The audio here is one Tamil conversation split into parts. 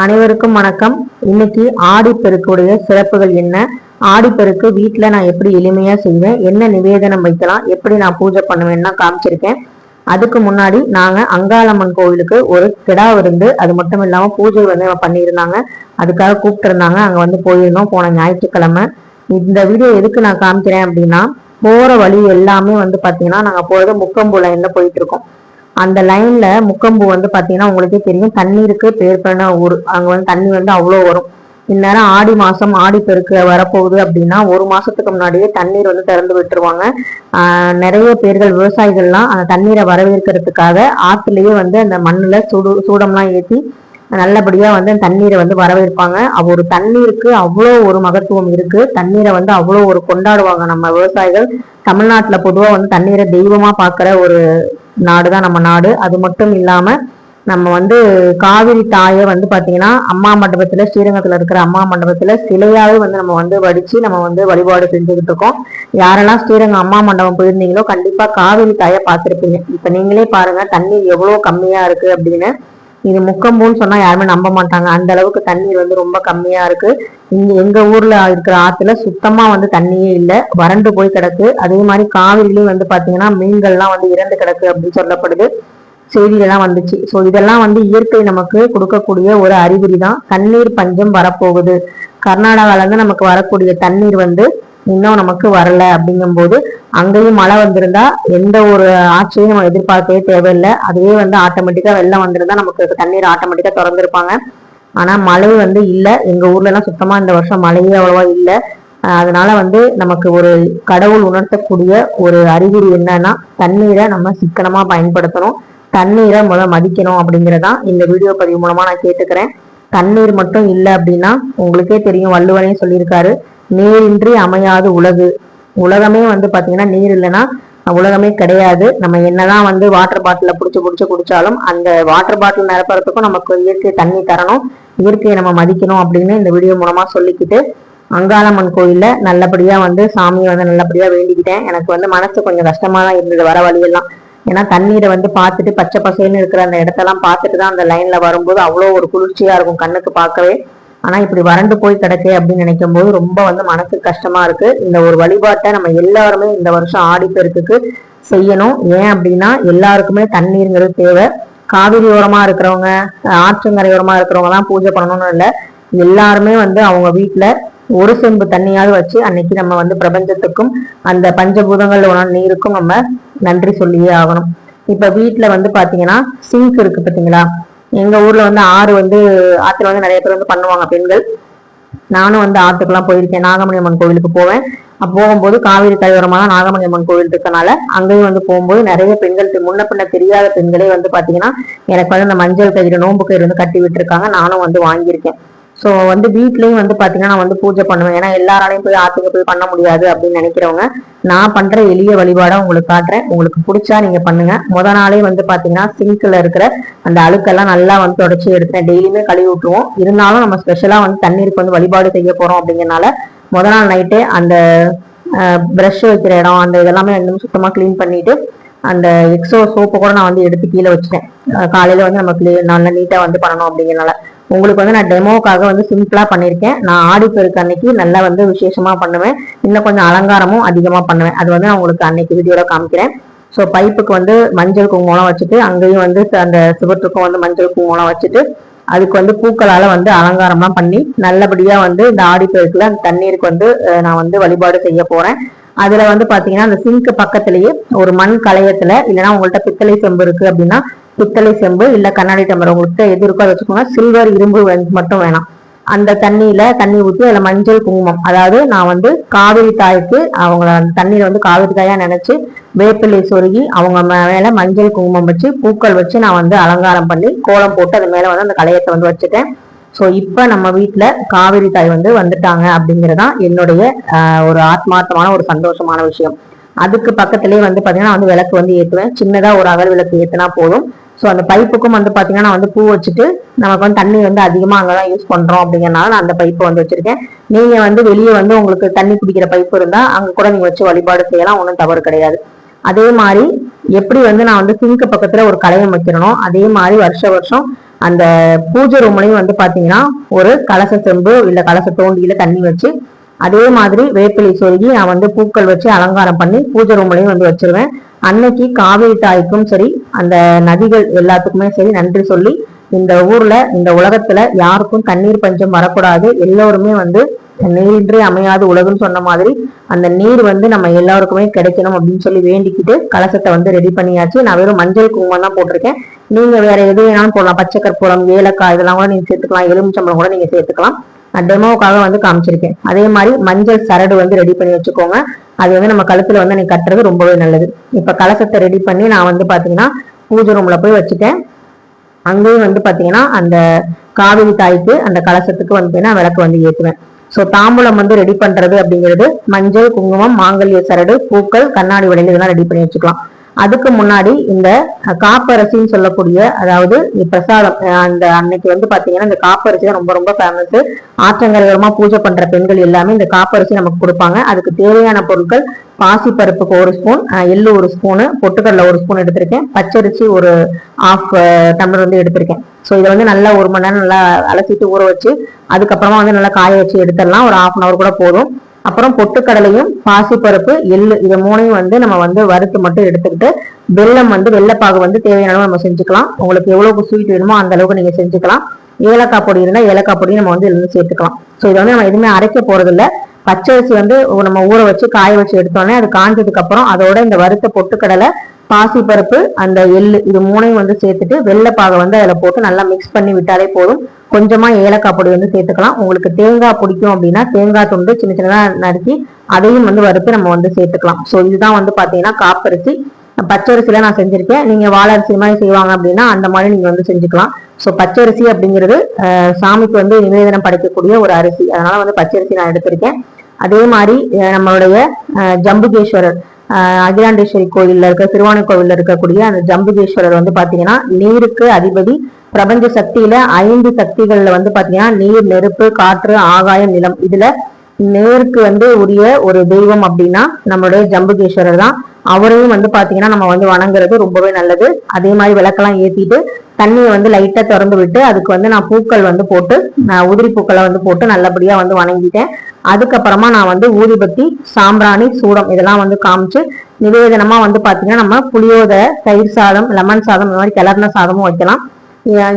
அனைவருக்கும் வணக்கம். இன்னைக்கு ஆடிப்பெருக்குடைய சிறப்புகள் என்ன, ஆடிப்பெருக்கு வீட்டுல நான் எப்படி எளிமையா செய்வேன், என்ன நிவேதனம் வைக்கலாம், எப்படி நான் பூஜை பண்ணுவேன்னா காமிச்சிருக்கேன். அதுக்கு முன்னாடி நாங்க அங்காளம்மன் கோவிலுக்கு ஒரு கிடா விருந்து, அது மட்டும் இல்லாம பூஜை வந்து பண்ணியிருந்தாங்க. அதுக்காக கூப்பிட்டு இருந்தாங்க, அங்க வந்து போயிருந்தோம் போன ஞாயிற்றுக்கிழமை. இந்த வீடியோ எதுக்கு நான் காமிக்கிறேன் அப்படின்னா, போற வழி எல்லாமே வந்து பாத்தீங்கன்னா நாங்க போறது முக்கம்பு லைன்ல போயிட்டு இருக்கோம். அந்த லைன்ல முக்கம்பு வந்து பாத்தீங்கன்னா உங்களுக்கே தெரியும், தண்ணீருக்கு பேர் பண்ண ஊர். அங்க வந்து தண்ணி வந்து அவ்வளோ வரும். இந்நேரம் ஆடி மாசம் ஆடி பெருக்கு வரப்போகுது அப்படின்னா ஒரு மாசத்துக்கு முன்னாடியே தண்ணீர் வந்து திறந்து விட்டுருவாங்க. நிறைய பேர்கள் விவசாயிகள்லாம் அந்த தண்ணீரை வரவேற்கிறதுக்காக ஆத்துலயே வந்து அந்த மண்ணுல சூடம்லாம் ஏற்றி நல்லபடியா வந்து தண்ணீரை வந்து வரவேற்பாங்க. ஒரு தண்ணீருக்கு அவ்வளோ ஒரு மகத்துவம் இருக்கு. தண்ணீரை வந்து அவ்வளோ ஒரு கொண்டாடுவாங்க நம்ம விவசாயிகள். தமிழ்நாட்டுல பொதுவா வந்து தண்ணீரை தெய்வமா பாக்குற ஒரு நாடுதான் நம்ம நாடு. அது மட்டும் இல்லாம நம்ம வந்து காவிரி தாயை வந்து பாத்தீங்கன்னா அம்மா மண்டபத்துல, ஸ்ரீரங்கத்துல இருக்கிற அம்மா மண்டபத்துல சிலையாவே வந்து நம்ம வந்து வடிச்சு நம்ம வந்து வழிபாடு செஞ்சுக்கிட்டு இருக்கோம். யாரெல்லாம் ஸ்ரீரங்கம் அம்மா மண்டபம் போயிருந்தீங்களோ கண்டிப்பா காவிரி தாயை பார்த்திருப்பீங்க. இப்ப நீங்களே பாருங்க தண்ணீர் எவ்வளவு கம்மியா இருக்கு அப்படின்னு. இது முக்கம்பூன்னு சொன்னா யாருமே நம்ப மாட்டாங்க, அந்த அளவுக்கு தண்ணீர் வந்து ரொம்ப கம்மியா இருக்கு. இங்க எங்க ஊர்ல இருக்கிற ஆத்துல சுத்தமா வந்து தண்ணியே இல்லை, வறண்டு போய் கிடக்கு. அதே மாதிரி காவிரிலயும் வந்து பாத்தீங்கன்னா மீன்கள்லாம் வந்து இறந்து கிடக்கு அப்படின்னு சொல்லப்படுது, செய்தியெல்லாம் வந்துச்சு. ஸோ இதெல்லாம் வந்து இயற்கை நமக்கு கொடுக்கக்கூடிய ஒரு அறிகுறி தான். தண்ணீர் பஞ்சம் வரப்போகுது. கர்நாடகால இருந்து நமக்கு வரக்கூடிய தண்ணீர் வந்து இன்னும் நமக்கு வரல. அப்படிங்கும்போது அங்கேயும் மழை வந்திருந்தா எந்த ஒரு ஆட்சியும் நம்ம எதிர்பார்க்கவே தேவையில்லை. அதுவே வந்து ஆட்டோமேட்டிக்கா வெள்ளம் வந்திருந்தா நமக்கு தண்ணீர் ஆட்டோமேட்டிக்கா திறந்திருப்பாங்க. ஆனா மழை வந்து இல்லை. எங்க ஊர்ல எல்லாம் சுத்தமா இந்த வருஷம் மழையே அவ்வளவா இல்லை. அதனால வந்து நமக்கு ஒரு கடவுள் உணர்த்தக்கூடிய ஒரு அறிகுறி என்னன்னா, தண்ணீரை நம்ம சிக்கனமா பயன்படுத்தணும், தண்ணீரை மதிக்கணும் அப்படிங்கிறதான் இந்த வீடியோ பதிவு மூலமா நான் கேட்டுக்கிறேன். தண்ணீர் மட்டும் இல்லை அப்படின்னா உங்களுக்கே தெரியும், வள்ளுவரையும் சொல்லியிருக்காரு, நீரின்றி அமையாது உலகு. உலகமே வந்து பாத்தீங்கன்னா நீர் இல்லைன்னா உலகமே கிடையாது. நம்ம என்னதான் வந்து வாட்டர் பாட்டில புடிச்சு குடிச்சாலும் அந்த வாட்டர் பாட்டில் நிரப்புறதுக்கும் நமக்கு இயற்கை தண்ணி தரணும், இயற்கையை நம்ம மதிக்கணும் அப்படின்னு இந்த வீடியோ மூலமா சொல்லிக்கிட்டு, அங்காளம்மன் கோயில்ல நல்லபடியா வந்து சாமியை வந்து நல்லபடியா வேண்டிக்கிட்டேன். எனக்கு வந்து மனசு கொஞ்சம் கஷ்டமா தான் இருந்தது வர வழியெல்லாம். ஏன்னா தண்ணீரை வந்து பார்த்துட்டு பச்சை பசேன்னு இருக்கிற அந்த இடத்தெல்லாம் பார்த்துட்டு தான் அந்த லைன்ல வரும்போது அவ்வளோ ஒரு குளிர்ச்சியா இருக்கும் கண்ணுக்கு பார்க்கவே. ஆனா இப்படி வறண்டு போய் கிடக்கு அப்படின்னு நினைக்கும் போது ரொம்ப வந்து மனசுக்கு கஷ்டமா இருக்கு. இந்த ஒரு வழிபாட்டை நம்ம எல்லாருமே இந்த வருஷம் ஆடிப்பெருக்குக்கு செய்யணும். ஏன் அப்படின்னா எல்லாருக்குமே தண்ணீருங்கிறது தேவை. காவிரி ஓரமா இருக்கிறவங்க, ஆற்றங்கரையோரமா இருக்கிறவங்க தான் பூஜை பண்ணணும்னு இல்லை, எல்லாருமே வந்து அவங்க வீட்டுல ஒரு செம்பு தண்ணியாவது வச்சு அன்னைக்கு நம்ம வந்து பிரபஞ்சத்துக்கும் அந்த பஞ்சபூதங்கள் நீருக்கும் நம்ம நன்றி சொல்லியே ஆகணும். இப்ப வீட்டுல வந்து பாத்தீங்கன்னா சிங்க் இருக்கு பாத்தீங்களா. எங்க ஊர்ல வந்து ஆறு வந்து ஆத்துல வந்து நிறைய பேர் வந்து பண்ணுவாங்க பெண்கள். நானும் வந்து ஆத்துக்கெல்லாம் போயிருக்கேன், நாகமணி அம்மன் கோவிலுக்கு போவேன். போகும்போது காவிரி கரையோரமா தான் நாகமணி அம்மன் கோவில் இருக்கனால அங்கேயும் வந்து போகும்போது நிறைய பெண்கள், முன்ன பின்ன தெரியாத பெண்களே வந்து பாத்தீங்கன்னா எனக்கு வந்து அந்த மஞ்சள் கயிறு, நோம்பு கயிறு வந்து கட்டி விட்டுருக்காங்க. நானும் வந்து வாங்கியிருக்கேன். ஸோ வந்து வீட்லயும் வந்து பாத்தீங்கன்னா நான் வந்து பூஜை பண்ணுவேன். ஏன்னா எல்லாராலையும் போய் ஆத்துக்கு போய் பண்ண முடியாது அப்படின்னு நினைக்கிறவங்க நான் பண்ற எளிய வழிபாடா உங்களுக்கு காட்டுறேன். உங்களுக்கு பிடிச்சா நீங்க பண்ணுங்க. நாளே வந்து பாத்தீங்கன்னா சிங்க்ல இருக்கிற அந்த அழுக்கெல்லாம் நல்லா வந்து தொடச்சி எடுத்தேன். டெய்லியுமே கழுவி விட்டுருவோம். இருந்தாலும் நம்ம ஸ்பெஷலா வந்து தண்ணீருக்கு வந்து வழிபாடு செய்ய போறோம் அப்படிங்கறனால நாள் நைட்டே அந்த பிரஷ் வைக்கிற இடம் அந்த இதெல்லாமே ரெண்டுமே சுத்தமா கிளீன் பண்ணிட்டு அந்த எக்ஸோ சோப்பு கூட நான் வந்து எடுத்து கீழே வச்சுட்டேன். காலையில வந்து நம்ம நல்லா நீட்டா வந்து பண்ணணும் அப்படிங்கிறனால உங்களுக்கு வந்து நான் டெமோக்காக வந்து சிம்பிளா பண்ணியிருக்கேன். நான் ஆடிப்பெருக்கு அன்னைக்கு நல்லா வந்து விசேஷமா பண்ணுவேன். இன்னும் கொஞ்சம் அலங்காரமும் அதிகமா பண்ணுவேன். அது வந்து நான் உங்களுக்கு அன்னைக்கு வீடியோல காமிக்கிறேன். ஸோ பைப்புக்கு வந்து மஞ்சள் குங்குமம் வச்சுட்டு, அங்கேயும் வந்து அந்த சிவத்துக்கும் வந்து மஞ்சள் குங்குமம் வச்சுட்டு, அதுக்கு வந்து பூக்களால வந்து அலங்காரம்லாம் பண்ணி நல்லபடியா வந்து இந்த ஆடிப்பெருக்குல அந்த தண்ணீருக்கு வந்து நான் வந்து வழிபாடு செய்ய போறேன். அதுல வந்து பாத்தீங்கன்னா அந்த சிங்க் பக்கத்திலேயே ஒரு மண் கலையத்துல, இல்லைன்னா உங்கள்ட்ட பித்தளை செம்பு இருக்கு அப்படின்னா பித்தளை செம்பு இல்ல கண்ணாடி டம்ளர் உங்களுக்கு எது இருக்கோ அதை வச்சுக்கோங்க. சில்வர், இரும்பு மட்டும் வேணாம். அந்த தண்ணி ஊற்றி அதுல மஞ்சள் குங்குமம், அதாவது நான் வந்து காவிரி தாய்க்கு அவங்கள அந்த தண்ணீரை வந்து காவிரி தாயா நினைச்சு வேப்பிலை சொருகி அவங்க மேல மஞ்சள் குங்குமம் வச்சு பூக்கள் வச்சு நான் வந்து அலங்காரம் பண்ணி கோலம் போட்டு அது மேல வந்து அந்த கலையத்தை வந்து வச்சுட்டேன். ஸோ இப்ப நம்ம வீட்டுல காவிரி தாய் வந்து வந்துட்டாங்க அப்படிங்கறதான் என்னுடைய ஒரு ஆத்மார்த்தமான ஒரு சந்தோஷமான விஷயம். அதுக்கு பக்கத்திலேயே வந்து பாத்தீங்கன்னா வந்து விளக்கு வந்து ஏற்றுவேன். சின்னதா ஒரு அகல் விளக்கு ஏத்துனா போதும். ஸோ அந்த பைப்புக்கும் வந்து பாத்தீங்கன்னா நான் வந்து பூ வச்சுட்டு, நமக்கு வந்து தண்ணி வந்து அதிகமா அங்கதான் யூஸ் பண்றோம் அப்படிங்கறனால நான் அந்த பைப்பை வந்து வச்சிருக்கேன். நீங்க வந்து வெளியே வந்து உங்களுக்கு தண்ணி குடிக்கிற பைப்பு இருந்தா அங்க கூட நீங்க வச்சு வழிபாடு செய்யலாம், ஒன்றும் தவறு கிடையாது. அதே மாதிரி எப்படி வந்து நான் வந்து சிங்க் பக்கத்துல ஒரு கலையம் வைக்கிறனோ அதே மாதிரி வருஷம் அந்த பூஜை ரூம்லையும் வந்து பாத்தீங்கன்னா ஒரு கலச செம்பு இல்ல கலச தோண்டியில தண்ணி வச்சு அதே மாதிரி வேப்பிலை சொருகி நான் வந்து பூக்கள் வச்சு அலங்காரம் பண்ணி பூஜை ரூம்லையும் வந்து வச்சிருவேன். அன்னைக்கு காவிரி தாய்க்கும் சரி அந்த நதிகள் எல்லாத்துக்குமே சரி நன்றி சொல்லி இந்த ஊர்ல இந்த உலகத்துல யாருக்கும் தண்ணீர் பஞ்சம் வரக்கூடாது, எல்லோருமே வந்து நீரின்றி அமையாது உலகம்னு சொன்ன மாதிரி அந்த நீர் வந்து நம்ம எல்லாருக்குமே கிடைக்கணும் அப்படின்னு சொல்லி வேண்டிக்கிட்டு கலசத்தை வந்து ரெடி பண்ணியாச்சு. நான் வெறும் மஞ்சள் குங்குமம் தான் போட்டிருக்கேன். நீங்க வேற எது வேணாலும் போடலாம், பச்சை கற்பூரம் ஏலக்காய் இதெல்லாம் கூட நீங்க சேர்த்துக்கலாம், எலுமிச்சம்பழம் கூட நீங்க சேர்த்துக்கலாம். நான் டெமோவுக்காக வந்து காமிச்சிருக்கேன். அதே மாதிரி மஞ்சள் சரடு வந்து ரெடி பண்ணி வச்சுக்கோங்க. அது வந்து நம்ம கழுத்துல வந்து நீ கட்டுறது ரொம்பவே நல்லது. இப்ப கலசத்தை ரெடி பண்ணி நான் வந்து பாத்தீங்கன்னா பூஜை ரூம்ல போய் வச்சுட்டேன். அங்கேயும் வந்து பாத்தீங்கன்னா அந்த காவிரி தாய்க்கு அந்த கலசத்துக்கு வந்து விளக்கு வந்து ஏற்றுவேன். ஸோ தாம்பூலம் வந்து ரெடி பண்றது அப்படிங்கிறது மஞ்சள் குங்குமம் மாங்கல்ய சரடு பூக்கள் கண்ணாடி வளையல் இதெல்லாம் ரெடி பண்ணி வச்சுக்கலாம். அதுக்கு முன்னாடி இந்த காப்பரிசின்னு சொல்லக்கூடிய அதாவது பிரசாதம் அந்த அன்னைக்கு வந்து பாத்தீங்கன்னா இந்த காப்பரிசி தான் ரொம்ப ரொம்ப ஃபேமஸ். ஆற்றங்கரையோரமா பூஜை பண்ற பெண்கள் எல்லாமே இந்த காப்பரிசி நமக்கு கொடுப்பாங்க. அதுக்கு தேவையான பொருட்கள் பாசி பருப்புக்கு 1 ஸ்பூன், எள்ளு 1 ஸ்பூனு, பொட்டுக்கடலை 1 ஸ்பூன் எடுத்திருக்கேன், பச்சரிசி ஒரு 1/2 டம்ளர் வந்து எடுத்திருக்கேன். ஸோ இதை வந்து நல்லா 1 மணி நேரம் நல்லா அலசிட்டு ஊற வச்சு அதுக்கப்புறமா வந்து நல்லா காய வச்சு எடுத்துடலாம். ஒரு 1/2 hour கூட போதும். அப்புறம் பொட்டுக்கடலையும் பாசிப்பருப்பு எள்ளு இதை 3ஐயும் வந்து நம்ம வந்து வறுத்து மட்டும் எடுத்துக்கிட்டு வெல்லம் வந்து வெள்ளைப்பாகு வந்து தேவையான அளவு நம்ம செஞ்சுக்கலாம். உங்களுக்கு எவ்வளவுக்கு ஸ்வீட் வேணுமோ அந்த அளவுக்கு நீங்க செஞ்சுக்கலாம். ஏலக்காய் பொடி இருந்தா ஏலக்காய் பொடியும் நம்ம வந்து இதுல சேர்த்துக்கலாம். ஸோ இதை வந்து நம்ம எதுவுமே அரைக்க போறது இல்லை. பச்சரிசி வந்து நம்ம ஊற வச்சு காய வச்சு எடுத்தோடனே அது காஞ்சதுக்கு அப்புறம் அதோட இந்த வறுத்த பொட்டுக்கடலை பாசிப்பருப்பு அந்த எள்ளு இது 3ஐயும் வந்து சேர்த்துட்டு வெள்ளைப்பாகை வந்து அதுல போட்டு நல்லா மிக்ஸ் பண்ணி விட்டாலே போதும். கொஞ்சமா ஏலக்காய் பொடி வந்து சேர்த்துக்கலாம். உங்களுக்கு தேங்காய் பிடிக்கும் அப்படின்னா தேங்காய் துண்டு சின்ன சின்னதா நறுக்கி அதையும் வந்து வறுத்து நம்ம வந்து சேர்த்துக்கலாம். ஸோ இதுதான் வந்து பாத்தீங்கன்னா காப்பரிசி. பச்சரிசியில நான் செஞ்சிருக்கேன். நீங்க வாழரிசி மாதிரி செய்வாங்க அப்படின்னா அந்த மாதிரி நீங்க வந்து செஞ்சுக்கலாம். ஸோ பச்சரிசி அப்படிங்கிறது சாமிக்கு வந்து நிவேதனம் படைக்கக்கூடிய ஒரு அரிசி, அதனால வந்து பச்சரிசி நான் எடுத்திருக்கேன். அதே மாதிரி நம்மளுடைய ஜம்புகேஸ்வரர் அகிலாண்டேஸ்வரி கோயில்ல இருக்க திருவானை கோவில்ல இருக்கக்கூடிய அந்த ஜம்புகேஸ்வரர் வந்து பாத்தீங்கன்னா நீருக்கு அதிபதி. பிரபஞ்ச சக்தியில 5 சக்திகள்ல வந்து பாத்தீங்கன்னா நீர் நெருப்பு காற்று ஆகாயம் நிலம் இதுல நேருக்கு வந்து உரிய ஒரு தெய்வம் அப்படின்னா நம்மளுடைய ஜம்புகேஸ்வரர் தான். அவரையும் வந்து பாத்தீங்கன்னா நம்ம வந்து வணங்குறது ரொம்பவே நல்லது. அதே மாதிரி விளக்கெல்லாம் ஏத்திட்டு தண்ணியை வந்து லைட்டா திறந்து விட்டு அதுக்கு வந்து நான் பூக்கள் வந்து போட்டு உதிரி பூக்களை வந்து போட்டு நல்லபடியா வந்து வணங்கிட்டேன். அதுக்கப்புறமா நான் வந்து ஊதிபத்தி சாம்பிராணி சூடம் இதெல்லாம் வந்து காமிச்சு நிவேதனமா வந்து பாத்தீங்கன்னா நம்ம புளியோதரை தயிர் சாதம் லெமன் சாதம் இந்த மாதிரி கிளறின சாதமும் வைக்கலாம்.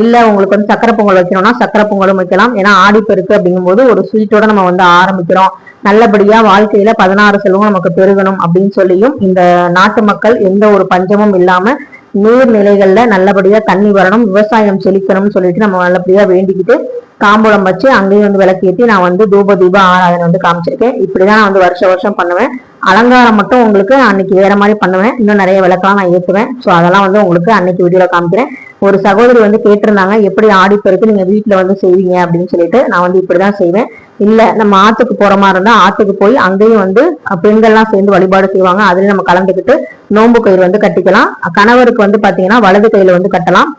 இல்ல உங்களுக்கு வந்து சக்கரை பொங்கல் வைக்கணும்னா சக்கரை பொங்கலும் வைக்கலாம். ஏன்னா ஆடிப்பெருக்கு அப்படிங்கும்போது ஒரு ஸ்வீட்டோட நம்ம வந்து ஆரம்பிக்கிறோம். நல்லபடியா வாழ்க்கையில 16 செல்வம் நமக்கு பெருகணும் அப்படின்னு சொல்லியும் இந்த நாட்டு மக்கள் எந்த ஒரு பஞ்சமும் இல்லாம நீர்நிலைகள்ல நல்லபடியா தண்ணி வரணும் விவசாயம் செழிக்கணும்னு சொல்லிட்டு நம்ம நல்லபடியா வேண்டிக்கிட்டு தாம்பூலம் வச்சு அங்கேயும் வந்து விளக்கேற்றி நான் வந்து தூப ஆராதனை வந்து காமிச்சிருக்கேன். இப்படிதான் நான் வந்து வருஷம் பண்ணுவேன். அலங்காரம் மட்டும் உங்களுக்கு அன்னைக்கு வேற மாதிரி பண்ணுவேன். இன்னும் நிறைய விளக்கெல்லாம் நான் ஏற்றுவேன். ஸோ அதெல்லாம் வந்து உங்களுக்கு அன்னைக்கு வீடியோல காமிக்கிறேன். ஒரு சகோதரி வந்து கேட்டிருந்தாங்க எப்படி ஆடிப்பெருக்கு நீங்க வீட்டுல வந்து செய்வீங்க அப்படின்னு சொல்லிட்டு. நான் வந்து இப்படிதான் செய்வேன். இல்ல நம்ம ஆத்துக்கு போற மாதிரி இருந்தா ஆத்துக்கு போய் அங்கேயும் வந்து பெண்கள்லாம் சேர்ந்து வழிபாடு செய்வாங்க. அதுலயும் நம்ம கலந்துக்கிட்டு நோன்பு கயிறு வந்து கட்டிக்கலாம். கணவருக்கு வந்து பாத்தீங்கன்னா வலது கையில வந்து கட்டலாம்.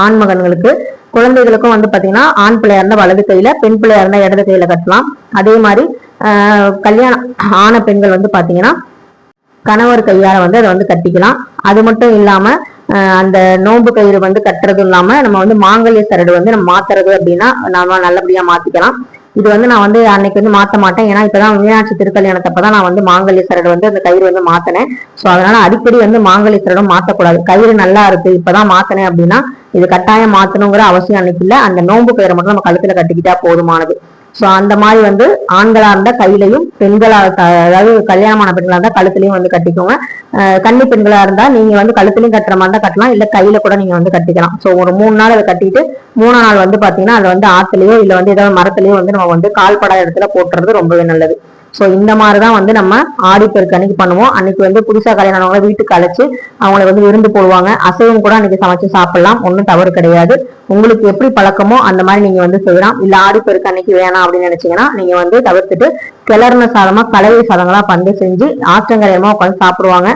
ஆண் மகன்களுக்கு குழந்தைகளுக்கும் வந்து பாத்தீங்கன்னா ஆண் பிள்ளையா இருந்தா வலது கையில பெண் பிள்ளையா இருந்தா இடது கையில கட்டலாம். அதே மாதிரி கல்யாணம் ஆன பெண்கள் வந்து பாத்தீங்கன்னா கணவர் கையால வந்து அதை வந்து கட்டிக்கலாம். அது மட்டும் இல்லாம அந்த நோன்பு கயிறு வந்து கட்டுறது இல்லாம நம்ம வந்து மாங்கல்ய சரடு வந்து நம்ம மாத்துறது அப்படின்னா நாம நல்லபடியா மாத்திக்கலாம். இது வந்து நான் வந்து அன்னைக்கு வந்து மாத்த மாட்டேன். ஏன்னா இப்பதான் மீனாட்சி திருக்கல்யாணத்தப்பதான் நான் வந்து மாங்கல்ய சரடு வந்து அந்த கயிறு வந்து மாத்தினேன். சோ அதனால அடிக்கடி வந்து மாங்கல்ய சரடும் மாத்தக்கூடாது. கயிறு நல்லா இருக்கு இப்பதான் மாத்தினேன் அப்படின்னா இது கட்டாயம் மாத்தணுங்கிற அவசியம் அன்னைக்கு இல்ல. அந்த நோன்பு கயிறை மட்டும் நம்ம கழுத்துல கட்டிக்கிட்டா போதுமானது. சோ அந்த மாதிரி வந்து ஆண்களா இருந்தா கையிலையும் பெண்களா அதாவது கல்யாணமான பெண்களா இருந்தா கழுத்துலயும் வந்து கட்டிக்கோங்க. கன்னி பெண்களா இருந்தா நீங்க வந்து கழுத்துலயும் கட்டுற மாதிரி தான் கட்டலாம். இல்ல கையில கூட நீங்க வந்து கட்டிக்கலாம். சோ ஒரு 3 நாள் அதை கட்டிட்டு 3ஆம் நாள் வந்து பாத்தீங்கன்னா அதை வந்து ஆத்துலயோ இல்ல வந்து ஏதாவது மரத்துலயோ வந்து நம்ம வந்து கால்படாத இடத்துல போட்டுறது ரொம்பவே நல்லது. சோ இந்த மாதிரிதான் வந்து நம்ம ஆடிப்பெருக்கு அன்னைக்கு பண்ணுவோம். அன்னைக்கு வந்து புதுசா கல்யாணம் வீட்டுக்கு அழைச்சு அவங்களை வந்து விருந்து போடுவாங்க. அசைவம் கூட அன்னைக்கு சமைச்சு சாப்பிடலாம், ஒன்றும் தவறு கிடையாது. உங்களுக்கு எப்படி பழக்கமோ அந்த மாதிரி நீங்க வந்து செய்யலாம். இல்ல ஆடிப்பெருக்கு அன்னைக்கு வேணாம் அப்படின்னு நினைச்சீங்கன்னா நீங்க வந்து தவிர்த்துட்டு கிளறின சாதமா கலவை சாதங்களா பந்து செஞ்சு ஆற்றங்கரையமா உட்காந்து சாப்பிடுவாங்க.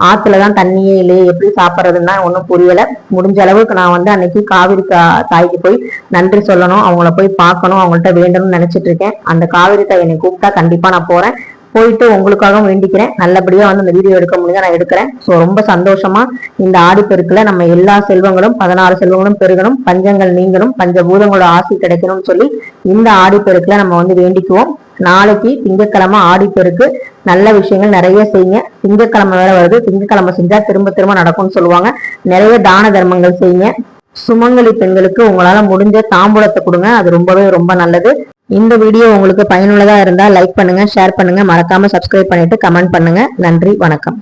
ஆத்துலதான் தண்ணியே இல்லையே எப்படி சாப்பிட்றதுன்னா ஒன்றும் புரியல. முடிஞ்ச அளவுக்கு நான் வந்து அன்னைக்கு காவிரி தாய்க்கு போய் நன்றி சொல்லணும், அவங்கள போய் பார்க்கணும், அவங்கள்ட்ட வேண்டணும்னு நினைச்சிட்டு இருக்கேன். அந்த காவிரி தாய் என்னை கூப்பிட்டா கண்டிப்பா நான் போறேன். போயிட்டு உங்களுக்காகவும் வேண்டிக்கிறேன். நல்லபடியா வந்து இந்த வீடியோ எடுக்க முடிஞ்சா நான் எடுக்கிறேன். ஸோ ரொம்ப சந்தோஷமா இந்த ஆடிப்பெருக்குல நம்ம எல்லா செல்வங்களும் 16 செல்வங்களும் பெருகணும், பஞ்சங்கள் நீங்கணும், பஞ்சபூதங்களோட ஆசி கிடைக்கணும்னு சொல்லி இந்த ஆடிப்பெருக்குல நம்ம வந்து வேண்டிக்குவோம். நாளைக்கு திங்கட்கிழமை ஆடிப்பெருக்கு, நல்ல விஷயங்கள் நிறைய செய்யுங்க. திங்கட்கிழமை வேற வருது, திங்கட்கிழமை செஞ்சா திரும்ப திரும்ப நடக்கும்னு சொல்லுவாங்க. நிறைய தான தர்மங்கள் செய்யுங்க. சுமங்கலி பெண்களுக்கு உங்களால முடிஞ்ச தாம்பூலத்தை கொடுங்க, அது ரொம்பவே ரொம்ப நல்லது. இந்த வீடியோ உங்களுக்கு பயனுள்ளதா இருந்தா லைக் பண்ணுங்க, ஷேர் பண்ணுங்க, மறக்காம சப்ஸ்கிரைப் பண்ணிட்டு கமெண்ட் பண்ணுங்க. நன்றி, வணக்கம்.